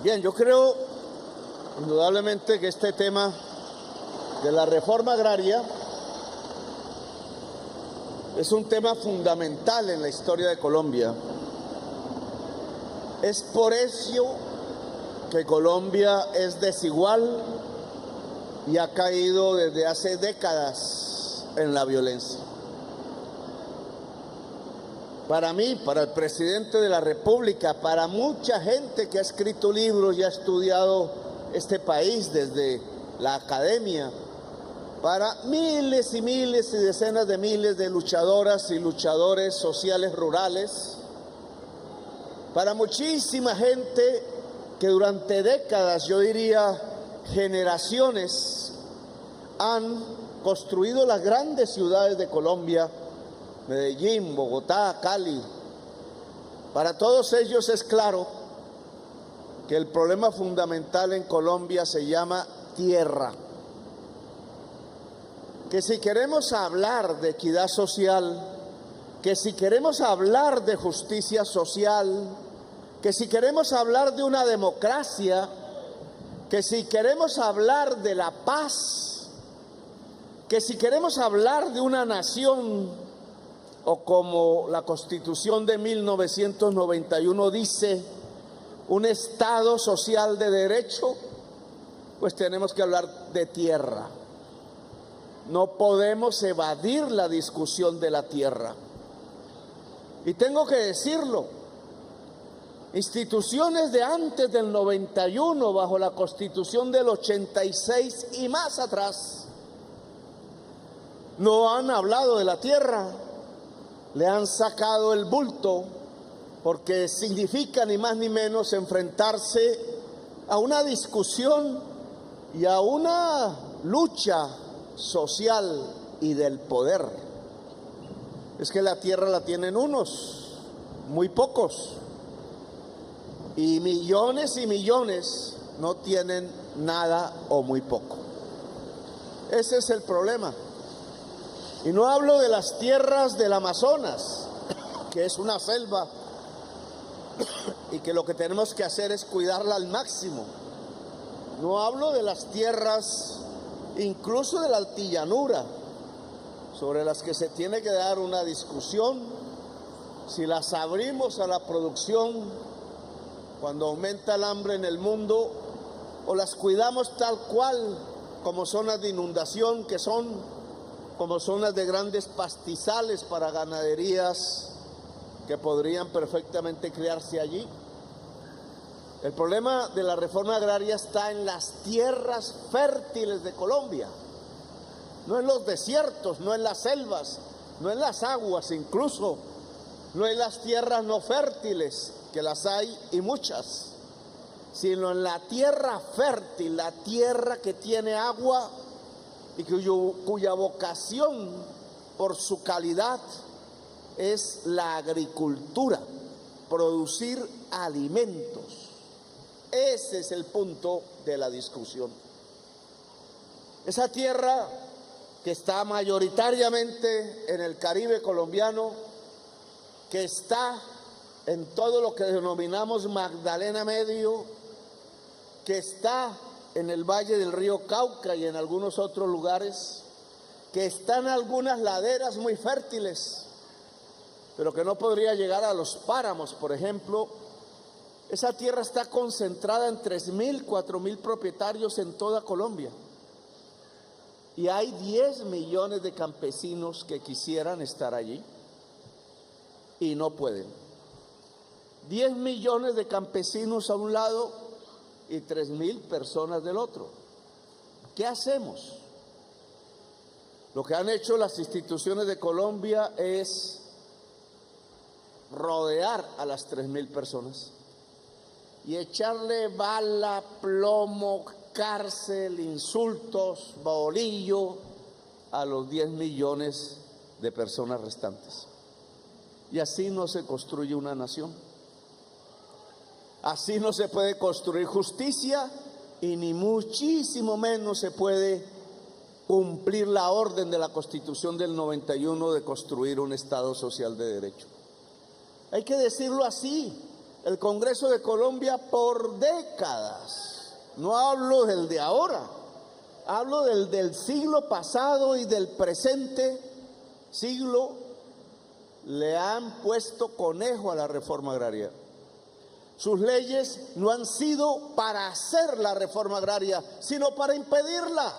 Bien, yo creo indudablemente que este tema de la reforma agraria es un tema fundamental en la historia de Colombia. Es por eso que Colombia es desigual y ha caído desde hace décadas en la violencia. Para mí, para el presidente de la República, para mucha gente que ha escrito libros y ha estudiado este país desde la academia, para miles y miles y decenas de miles de luchadoras y luchadores sociales rurales, para muchísima gente que durante décadas, yo diría generaciones, han construido las grandes ciudades de Colombia, Medellín, Bogotá, Cali. Para todos ellos es claro que el problema fundamental en Colombia se llama tierra. Que si queremos hablar de equidad social, que si queremos hablar de justicia social, que si queremos hablar de una democracia, que si queremos hablar de la paz, que si queremos hablar de una nación, o como la Constitución de 1991 dice, un Estado social de derecho, pues tenemos que hablar de tierra. No podemos evadir la discusión de la tierra. Y tengo que decirlo, instituciones de antes del 91, bajo la Constitución del 86 y más atrás, no han hablado de la tierra. Le han sacado el bulto porque significa ni más ni menos enfrentarse a una discusión y a una lucha social y del poder. Es que la tierra la tienen unos, muy pocos, y millones no tienen nada o muy poco. Ese es el problema. Y no hablo de las tierras del Amazonas, que es una selva y que lo que tenemos que hacer es cuidarla al máximo. No hablo de las tierras, incluso de la altillanura, sobre las que se tiene que dar una discusión. Si las abrimos a la producción cuando aumenta el hambre en el mundo, o las cuidamos tal cual como zonas de inundación que son, como zonas de grandes pastizales para ganaderías que podrían perfectamente criarse allí. El problema de la reforma agraria está en las tierras fértiles de Colombia, no en los desiertos, no en las selvas, no en las aguas, incluso no en las tierras no fértiles, que las hay y muchas, sino en la tierra fértil, la tierra que tiene agua y cuya vocación por su calidad es la agricultura, producir alimentos. Ese es el punto de la discusión. Esa tierra que está mayoritariamente en el Caribe colombiano, que está en todo lo que denominamos Magdalena Medio, que está en el valle del río Cauca y en algunos otros lugares, que están algunas laderas muy fértiles, pero que no podría llegar a los páramos, por ejemplo. Esa tierra está concentrada en 3.000, 4.000 propietarios en toda Colombia. Y hay 10 millones de campesinos que quisieran estar allí y no pueden. 10 millones de campesinos a un lado y 3.000 personas del otro. ¿Qué hacemos? Lo que han hecho las instituciones de Colombia es rodear a las 3.000 personas y echarle bala, plomo, cárcel, insultos, bolillo a los 10 millones de personas restantes. Y así no se construye una nación. Así no se puede construir justicia y ni muchísimo menos se puede cumplir la orden de la Constitución del 91 de construir un Estado social de derecho. Hay que decirlo así. el Congreso de Colombia por décadas, no hablo del de ahora, hablo del siglo pasado y del presente siglo, le han puesto conejo a la reforma agraria. Sus leyes no han sido para hacer la reforma agraria, sino para impedirla.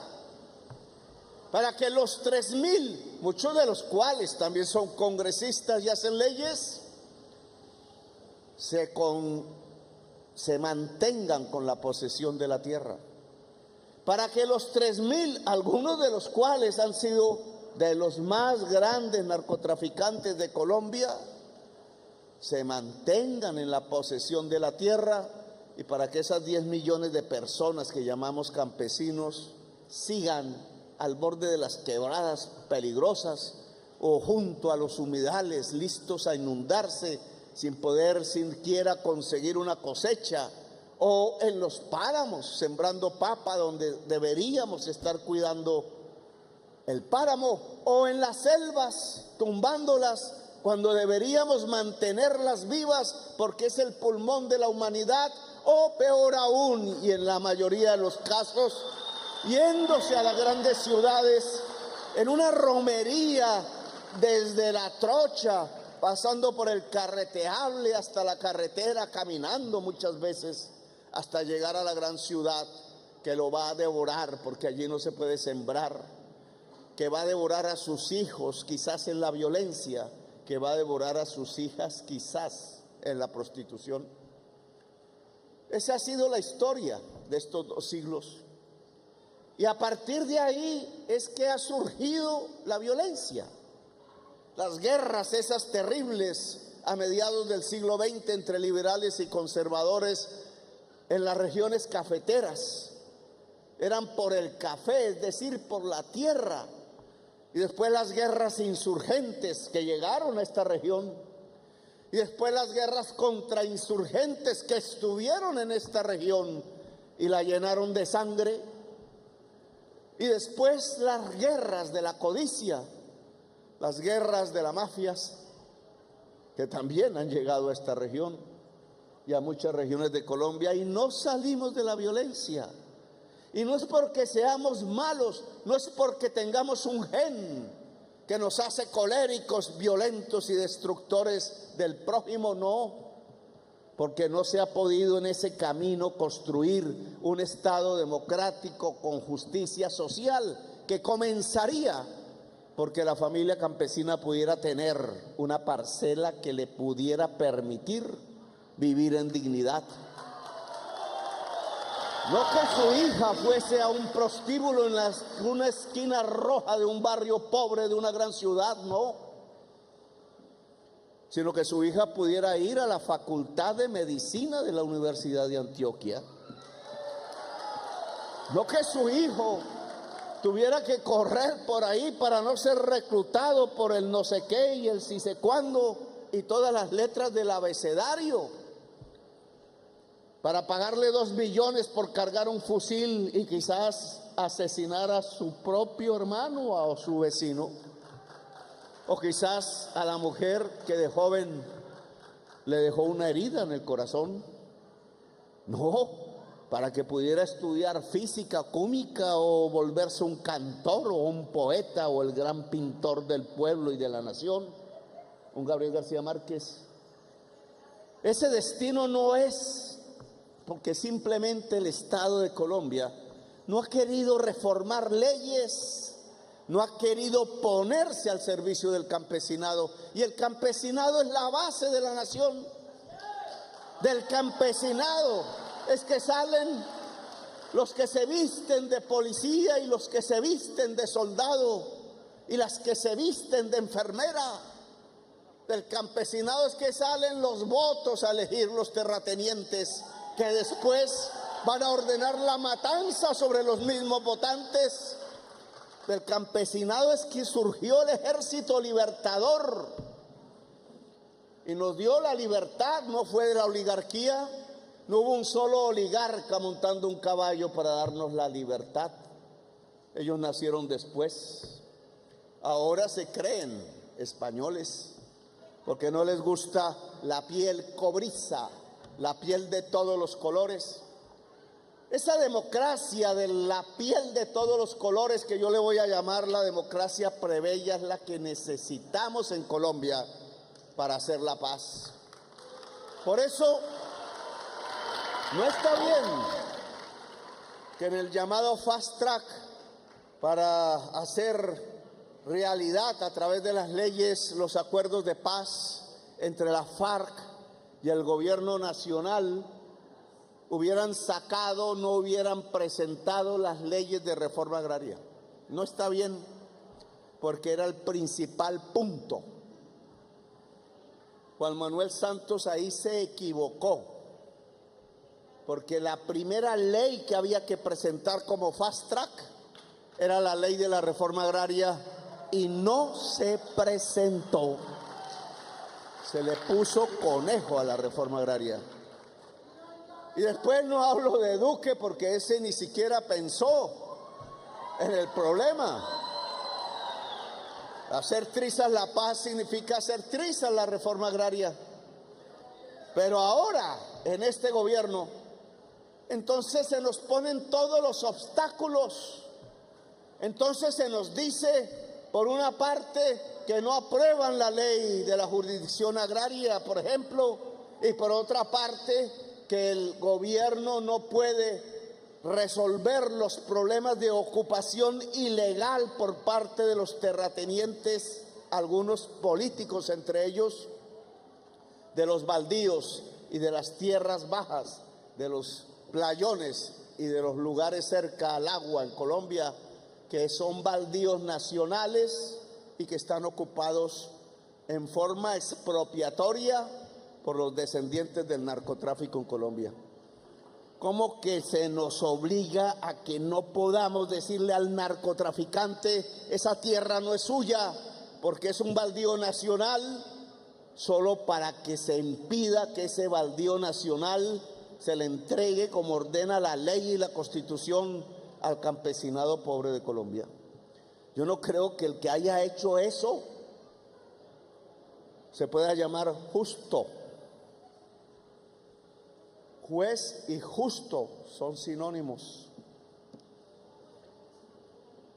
Para que los 3.000, muchos de los cuales también son congresistas y hacen leyes, se mantengan con la posesión de la tierra. Para que los 3.000, algunos de los cuales han sido de los más grandes narcotraficantes de Colombia, se mantengan en la posesión de la tierra, y para que esas 10 millones de personas que llamamos campesinos sigan al borde de las quebradas peligrosas o junto a los humedales listos a inundarse sin poder siquiera conseguir una cosecha, o en los páramos sembrando papa donde deberíamos estar cuidando el páramo, o en las selvas tumbándolas cuando deberíamos mantenerlas vivas porque es el pulmón de la humanidad, o peor aún, y en la mayoría de los casos, yéndose a las grandes ciudades en una romería desde La Trocha, pasando por el carreteable hasta la carretera, caminando muchas veces hasta llegar a la gran ciudad que lo va a devorar porque allí no se puede sembrar, que va a devorar a sus hijos quizás en la violencia, que va a devorar a sus hijas quizás en la prostitución. Esa ha sido la historia de estos 2 siglos. Y a partir de ahí es que ha surgido la violencia. Las guerras esas terribles a mediados del siglo XX entre liberales y conservadores en las regiones cafeteras eran por el café, es decir, por la tierra. Y después las guerras insurgentes que llegaron a esta región, y después las guerras contra insurgentes que estuvieron en esta región y la llenaron de sangre, y después las guerras de la codicia, las guerras de las mafias que también han llegado a esta región y a muchas regiones de Colombia, y no salimos de la violencia. Y no es porque seamos malos, no es porque tengamos un gen que nos hace coléricos, violentos y destructores del prójimo, no, porque no se ha podido en ese camino construir un Estado democrático con justicia social que comenzaría porque la familia campesina pudiera tener una parcela que le pudiera permitir vivir en dignidad. No que su hija fuese a un prostíbulo en una esquina roja de un barrio pobre de una gran ciudad, no. Sino que su hija pudiera ir a la Facultad de Medicina de la Universidad de Antioquia. No que su hijo tuviera que correr por ahí para no ser reclutado por el no sé qué y el sí sé cuándo y todas las letras del abecedario, para pagarle 2 millones por cargar un fusil y quizás asesinar a su propio hermano o a su vecino, o quizás a la mujer que de joven le dejó una herida en el corazón. No, para que pudiera estudiar física, química o volverse un cantor o un poeta o el gran pintor del pueblo y de la nación, un Gabriel García Márquez. Ese destino no es porque simplemente el Estado de Colombia no ha querido reformar leyes, no ha querido ponerse al servicio del campesinado, y el campesinado es la base de la nación. Del campesinado es que salen los que se visten de policía y los que se visten de soldado y las que se visten de enfermera. Del campesinado es que salen los votos a elegir los terratenientes que después van a ordenar la matanza sobre los mismos votantes. Del campesinado es que surgió el ejército libertador y nos dio la libertad. No fue de la oligarquía, no hubo un solo oligarca montando un caballo para darnos la libertad. Ellos nacieron después. Ahora se creen españoles porque no les gusta la piel cobriza la piel de todos los colores. Esa democracia de la piel de todos los colores, que yo le voy a llamar la democracia plebeya, es la que necesitamos en Colombia para hacer la paz. Por eso, no está bien que en el llamado fast track, para hacer realidad a través de las leyes los acuerdos de paz entre la FARC y el gobierno nacional, hubieran sacado, no hubieran presentado las leyes de reforma agraria. No está bien, porque era el principal punto. Juan Manuel Santos ahí se equivocó, porque la primera ley que había que presentar como fast track era la ley de la reforma agraria y no se presentó. Se le puso conejo a la reforma agraria. Y después no hablo de Duque, porque ese ni siquiera pensó en el problema. Hacer trizas la paz significa hacer trizas la reforma agraria. Pero ahora, en este gobierno, entonces se nos ponen todos los obstáculos. Entonces se nos dice, por una parte, que no aprueban la ley de la jurisdicción agraria, por ejemplo, y por otra parte, que el gobierno no puede resolver los problemas de ocupación ilegal por parte de los terratenientes, algunos políticos entre ellos, de los baldíos y de las tierras bajas, de los playones y de los lugares cerca al agua en Colombia, que son baldíos nacionales y que están ocupados en forma expropiatoria por los descendientes del narcotráfico en Colombia. ¿Cómo que se nos obliga a que no podamos decirle al narcotraficante esa tierra no es suya porque es un baldío nacional, solo para que se impida que ese baldío nacional se le entregue como ordena la ley y la Constitución al campesinado pobre de Colombia? Yo no creo que el que haya hecho eso se pueda llamar justo. Juez y justo son sinónimos.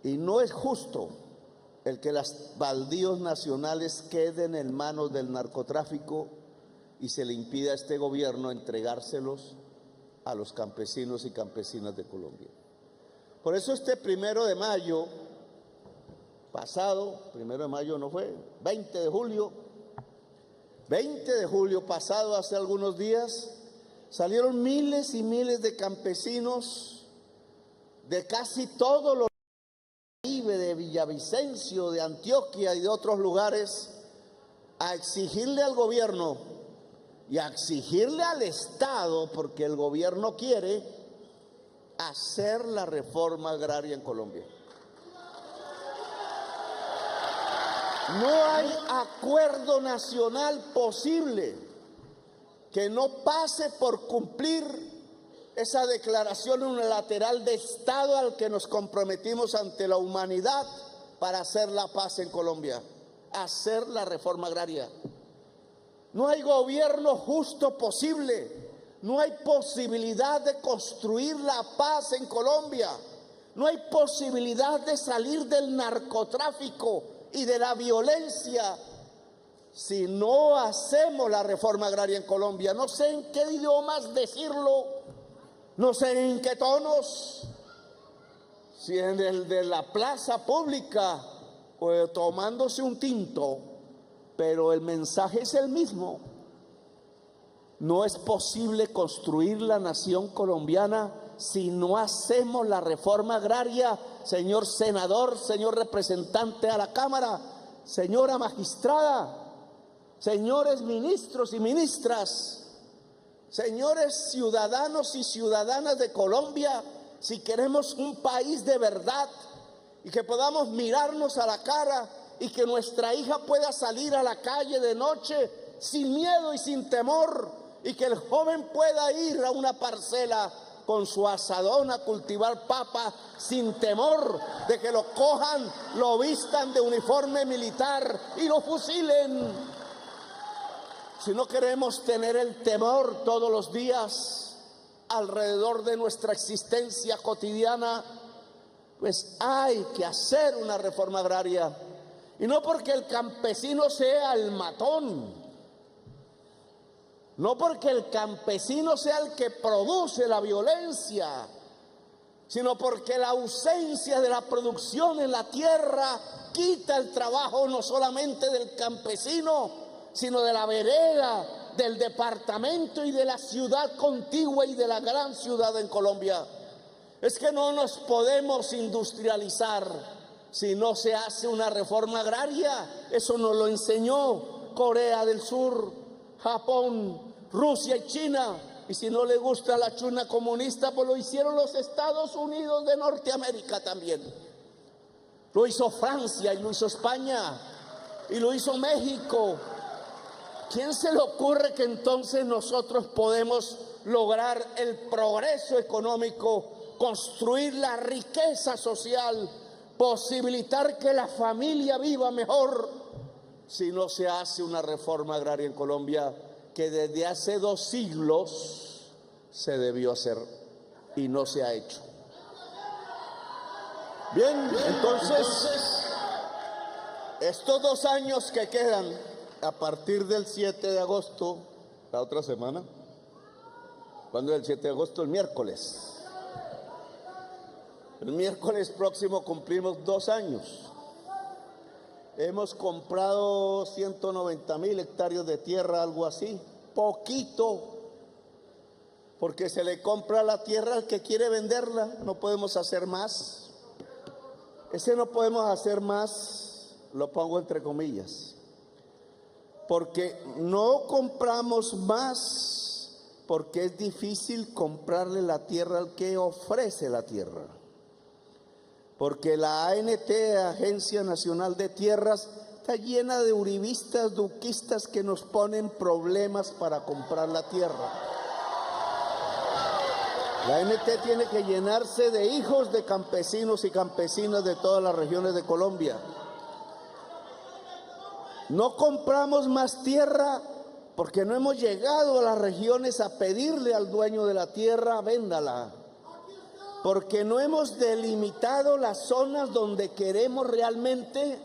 Y no es justo el que los baldíos nacionales queden en manos del narcotráfico y se le impida a este gobierno entregárselos a los campesinos y campesinas de Colombia. Por eso este 1 de mayo pasado, 1 de mayo no fue, 20 de julio pasado, hace algunos días, salieron miles y miles de campesinos de casi todos los de Villavicencio, de Antioquia y de otros lugares a exigirle al gobierno y a exigirle al Estado, porque el gobierno quiere hacer la reforma agraria en Colombia. No hay acuerdo nacional posible que no pase por cumplir esa declaración unilateral de Estado al que nos comprometimos ante la humanidad para hacer la paz en Colombia, hacer la reforma agraria. No hay gobierno justo posible, no hay posibilidad de construir la paz en Colombia, no hay posibilidad de salir del narcotráfico y de la violencia si no hacemos la reforma agraria en Colombia. No sé en qué idiomas decirlo, no sé en qué tonos, si en el de la plaza pública o tomándose un tinto, pero el mensaje es el mismo. No es posible construir la nación colombiana si no hacemos la reforma agraria, señor senador, señor representante a la Cámara, señora magistrada, señores ministros y ministras, señores ciudadanos y ciudadanas de Colombia. Si queremos un país de verdad y que podamos mirarnos a la cara y que nuestra hija pueda salir a la calle de noche sin miedo y sin temor, y que el joven pueda ir a una parcela con su asadón a cultivar papa sin temor de que lo cojan, lo vistan de uniforme militar y lo fusilen. si no queremos tener el temor todos los días alrededor de nuestra existencia cotidiana, pues hay que hacer una reforma agraria. Y no porque el campesino sea el matón, no porque el campesino sea el que produce la violencia, sino porque la ausencia de la producción en la tierra quita el trabajo no solamente del campesino, sino de la vereda, del departamento y de la ciudad contigua y de la gran ciudad en Colombia. Es que no nos podemos industrializar si no se hace una reforma agraria. Eso nos lo enseñó Corea del Sur, Japón, Rusia y China. Y si no le gusta la chuna comunista, pues lo hicieron los Estados Unidos de Norteamérica también. Lo hizo Francia y lo hizo España y lo hizo México. ¿Quién se le ocurre que entonces nosotros podemos lograr el progreso económico, construir la riqueza social, posibilitar que la familia viva mejor, si no se hace una reforma agraria en Colombia que desde hace 2 siglos se debió hacer y no se ha hecho? Bien, entonces, estos 2 años que quedan, a partir del 7 de agosto, la otra semana, ¿cuándo es el 7 de agosto? El miércoles. El miércoles próximo cumplimos 2 años. Hemos comprado 190.000 hectáreas de tierra, algo así, poquito, porque se le compra la tierra al que quiere venderla. No podemos hacer más. Ese no podemos hacer más, lo pongo entre comillas, porque no compramos más, porque es difícil comprarle la tierra al que ofrece la tierra. Porque la ANT, Agencia Nacional de Tierras, está llena de uribistas, duquistas que nos ponen problemas para comprar la tierra. La ANT tiene que llenarse de hijos de campesinos y campesinas de todas las regiones de Colombia. No compramos más tierra porque no hemos llegado a las regiones a pedirle al dueño de la tierra, véndala. Porque no hemos delimitado las zonas donde queremos realmente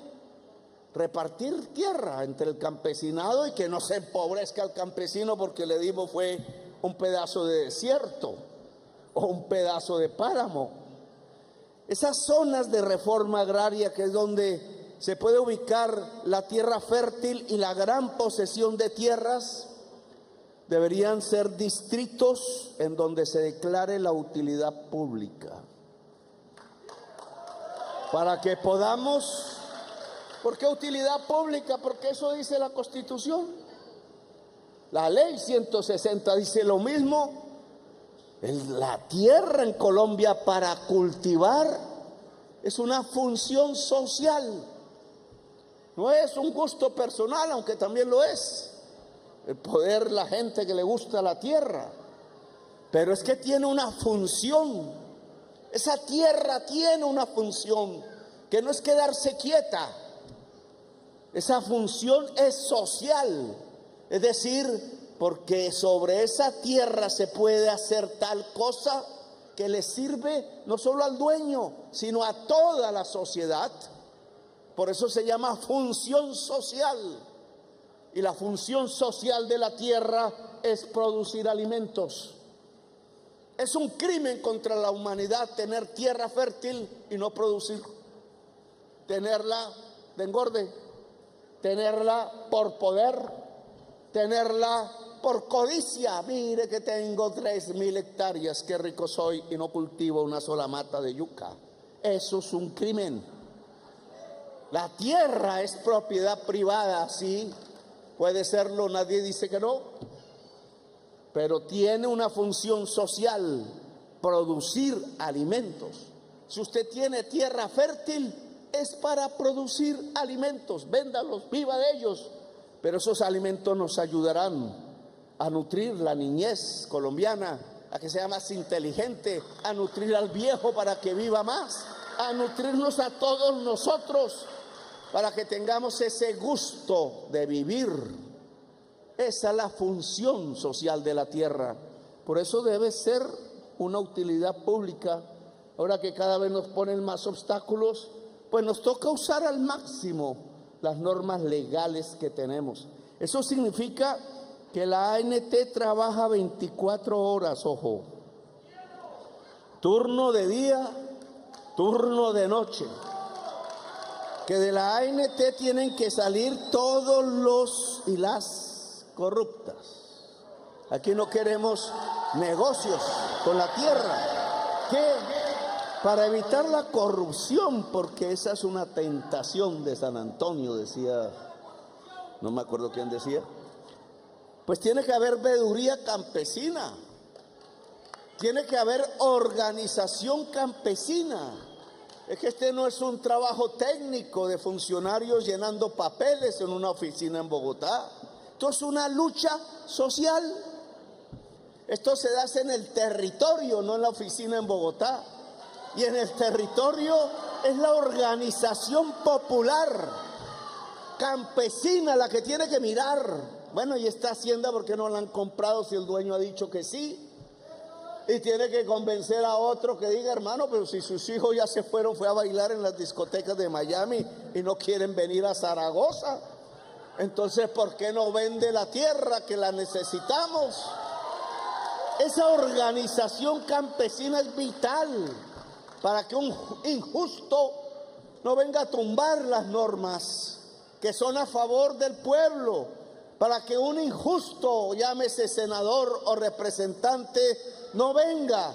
repartir tierra entre el campesinado y que no se empobrezca el campesino porque le dimos fue un pedazo de desierto o un pedazo de páramo. Esas zonas de reforma agraria, que es donde se puede ubicar la tierra fértil y la gran posesión de tierras, deberían ser distritos en donde se declare la utilidad pública. Para que podamos... ¿Por qué utilidad pública? Porque eso dice la Constitución. La ley 160 dice lo mismo. La tierra en Colombia para cultivar es una función social. No es un gusto personal, aunque también lo es. El poder, la gente que le gusta la tierra, pero es que tiene una función. Esa tierra tiene una función que no es quedarse quieta. Esa función es social, es decir, porque sobre esa tierra se puede hacer tal cosa que le sirve no solo al dueño, sino a toda la sociedad. Por eso se llama función social. Y la función social de la tierra es producir alimentos. Es un crimen contra la humanidad tener tierra fértil y no producir. Tenerla de engorde, tenerla por poder, tenerla por codicia. Mire que tengo 3.000 hectáreas, qué rico soy, y no cultivo una sola mata de yuca. Eso es un crimen. La tierra es propiedad privada, sí. Puede serlo, nadie dice que no, pero tiene una función social, producir alimentos. Si usted tiene tierra fértil, es para producir alimentos, véndalos, viva de ellos, pero esos alimentos nos ayudarán a nutrir la niñez colombiana, a que sea más inteligente, a nutrir al viejo para que viva más, a nutrirnos a todos nosotros, para que tengamos ese gusto de vivir. Esa es la función social de la tierra. Por eso debe ser una utilidad pública. Ahora que cada vez nos ponen más obstáculos, pues nos toca usar al máximo las normas legales que tenemos. Eso significa que la ANT trabaja 24 horas, ojo. Turno de día, turno de noche. Que de la ANT tienen que salir todos los y las corruptas. Aquí no queremos negocios con la tierra. ¿Qué? Para evitar la corrupción, porque esa es una tentación de San Antonio, decía, no me acuerdo quién decía. Pues tiene que haber veeduría campesina, tiene que haber organización campesina. Es que este no es un trabajo técnico de funcionarios llenando papeles en una oficina en Bogotá. Esto es una lucha social. Esto se hace en el territorio, no en la oficina en Bogotá. Y en el territorio es la organización popular, campesina, la que tiene que mirar. Bueno, ¿y esta hacienda por qué no la han comprado si el dueño ha dicho que sí? Y tiene que convencer a otro que diga, hermano, pero si sus hijos ya se fueron, fue a bailar en las discotecas de Miami y no quieren venir a Zaragoza. Entonces, ¿por qué no vende la tierra que la necesitamos? Esa organización campesina es vital para que un injusto no venga a tumbar las normas que son a favor del pueblo, para que un injusto, llámese senador o representante, no venga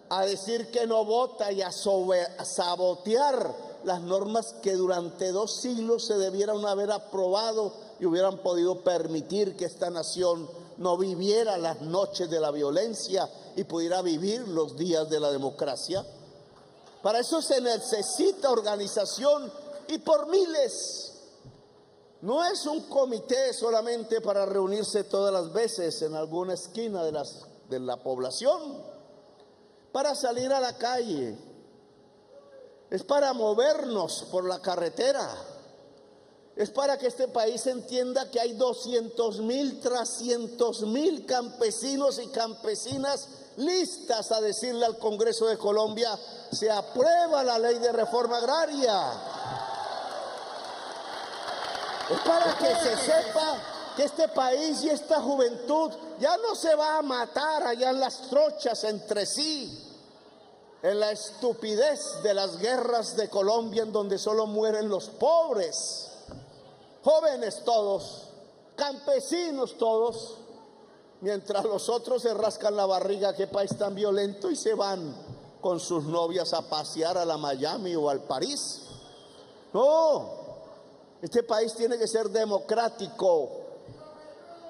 a decir que no vota y a sabotear las normas que durante 2 siglos se debieran haber aprobado y hubieran podido permitir que esta nación no viviera las noches de la violencia y pudiera vivir los días de la democracia. Para eso se necesita organización y por miles. No es un comité solamente para reunirse todas las veces en alguna esquina de la población, para salir a la calle. Es para movernos por la carretera. Es para que este país entienda que hay 200,000, 300,000 campesinos y campesinas listas a decirle al Congreso de Colombia: se aprueba la ley de reforma agraria. Es para que se sepa que este país y esta juventud ya no se va a matar allá en las trochas entre sí, en la estupidez de las guerras de Colombia, en donde solo mueren los pobres. Jóvenes todos, campesinos todos, mientras los otros se rascan la barriga, qué país tan violento, y se van con sus novias a pasear a la Miami o al París. No, este país tiene que ser democrático.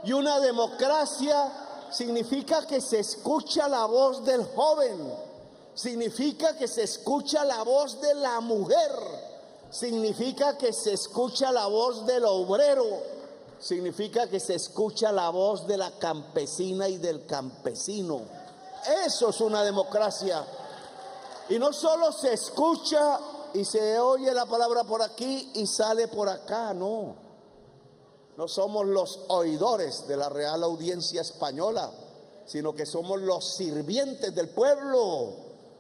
Y una democracia significa que se escucha la voz del joven, significa que se escucha la voz de la mujer, significa que se escucha la voz del obrero, significa que se escucha la voz de la campesina y del campesino. Eso es una democracia. Y no solo se escucha y se oye la palabra por aquí y sale por acá, no. No somos los oidores de la Real Audiencia Española, sino que somos los sirvientes del pueblo,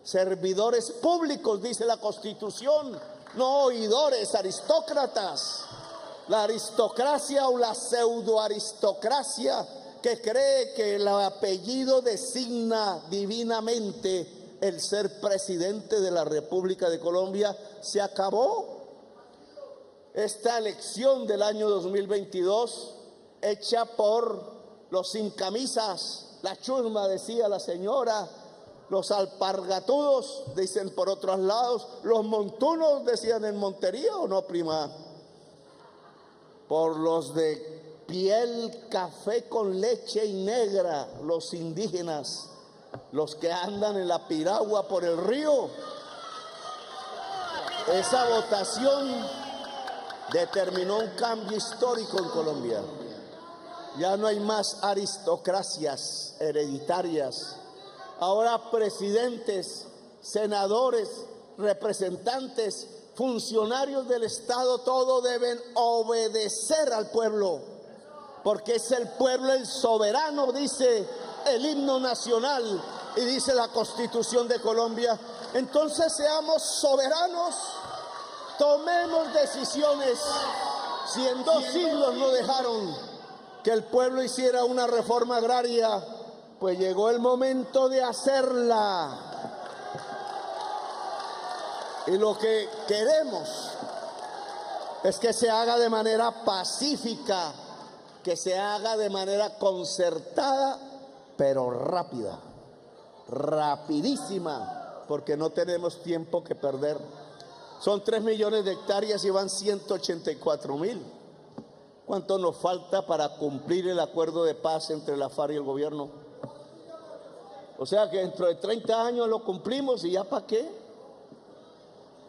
servidores públicos, dice la Constitución, no oidores, aristócratas. La aristocracia o la pseudoaristocracia que cree que el apellido designa divinamente el ser presidente de la República de Colombia se acabó. Esta elección del año 2022, hecha por los sin camisas, la chusma, decía la señora, los alpargatudos, dicen por otros lados, los montunos, decían en Montería, ¿o no, prima? Por los de piel café con leche y negra, los indígenas, los que andan en la piragua por el río. Esa votación determinó un cambio histórico en Colombia. Ya no hay más aristocracias hereditarias. Ahora presidentes, senadores, representantes, funcionarios del Estado, todos deben obedecer al pueblo, porque es el pueblo el soberano, dice el himno nacional y dice la Constitución de Colombia. Entonces seamos soberanos, tomemos decisiones. Si en 2 siglos no dejaron que el pueblo hiciera una reforma agraria, pues llegó el momento de hacerla. Y lo que queremos es que se haga de manera pacífica, que se haga de manera concertada, pero rápida, rapidísima, porque no tenemos tiempo que perder. Son 3 millones de hectáreas y van 184.000. ¿Cuánto nos falta para cumplir el acuerdo de paz entre la FARC y el gobierno? O sea que dentro de 30 años lo cumplimos y ya para qué.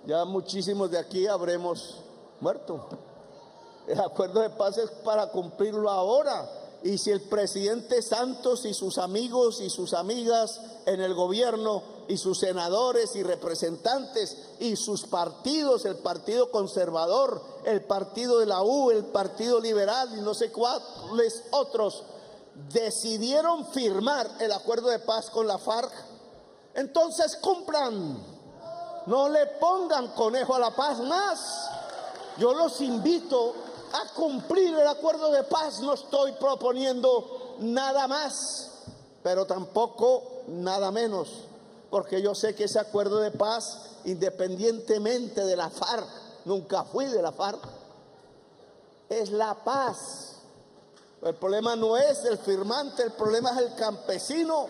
Ya muchísimos de aquí habremos muerto. El acuerdo de paz es para cumplirlo ahora. Y si el presidente Santos y sus amigos y sus amigas en el gobierno y sus senadores y representantes y sus partidos, el Partido Conservador, el Partido de la U, el Partido Liberal y no sé cuáles otros, decidieron firmar el acuerdo de paz con la FARC, entonces cumplan. No le pongan conejo a la paz más. Yo los invito a cumplir el acuerdo de paz. No estoy proponiendo nada más, pero tampoco nada menos, porque yo sé que ese acuerdo de paz, independientemente de la FARC, nunca fui de la FARC, es la paz. El problema no es el firmante, el problema es el campesino,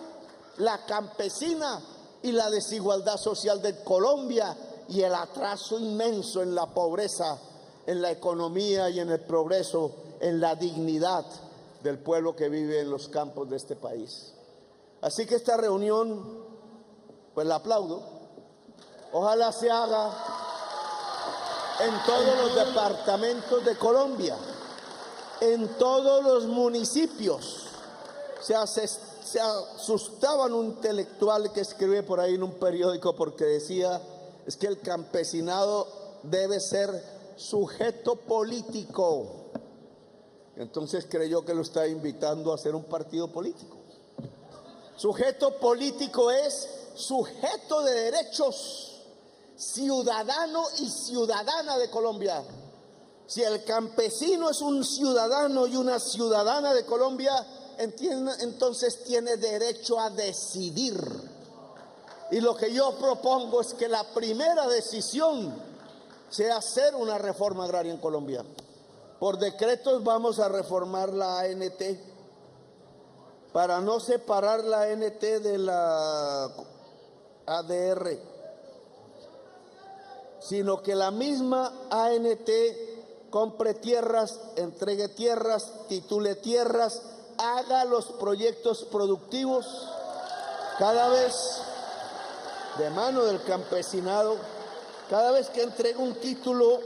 la campesina y la desigualdad social de Colombia y el atraso inmenso en la pobreza, en la economía y en el progreso, en la dignidad del pueblo que vive en los campos de este país. Así que esta reunión, pues la aplaudo. Ojalá se haga en todos los departamentos de Colombia, en todos los municipios. Se asustaba un intelectual que escribe por ahí en un periódico porque decía, es que el campesinado debe ser sujeto político. Entonces creyó que lo estaba invitando a hacer un partido político. Sujeto político es sujeto de derechos, ciudadano y ciudadana de Colombia. Si el campesino es un ciudadano y una ciudadana de Colombia, entonces tiene derecho a decidir. Y lo que yo propongo es que la primera decisión sea hacer una reforma agraria en Colombia. Por decretos vamos a reformar la ANT para no separar la ANT de la ADR, sino que la misma ANT compre tierras, entregue tierras, titule tierras, haga los proyectos productivos cada vez de mano del campesinado. Cada vez que entrega un título,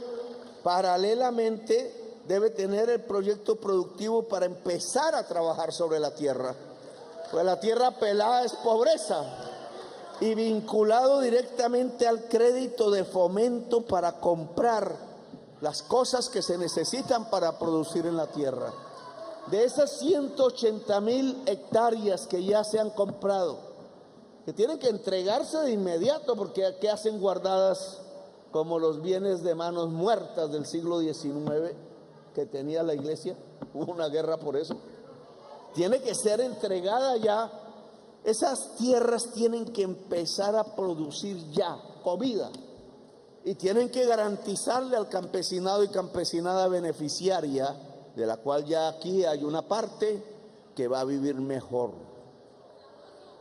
paralelamente debe tener el proyecto productivo para empezar a trabajar sobre la tierra. Pues la tierra pelada es pobreza y vinculado directamente al crédito de fomento para comprar las cosas que se necesitan para producir en la tierra. De esas 180.000 hectáreas que ya se han comprado, que tienen que entregarse de inmediato porque ¿qué hacen guardadas como los bienes de manos muertas del siglo XIX que tenía la iglesia? Hubo una guerra por eso. Tiene que ser entregada ya. Esas tierras tienen que empezar a producir ya comida y tienen que garantizarle al campesinado y campesinada beneficiaria, de la cual ya aquí hay una parte que va a vivir mejor.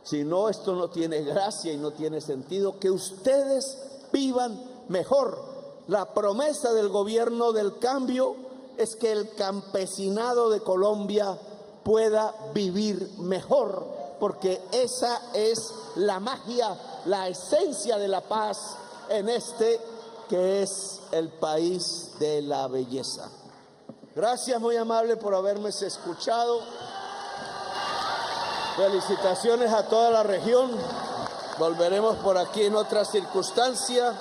Si no, esto no tiene gracia y no tiene sentido. Que ustedes vivan mejor. La promesa del gobierno del cambio es que el campesinado de Colombia pueda vivir mejor, porque esa es la magia, la esencia de la paz en este que es el país de la belleza. Gracias, muy amable, por haberme escuchado. Felicitaciones a toda la región. Volveremos por aquí en otra circunstancia.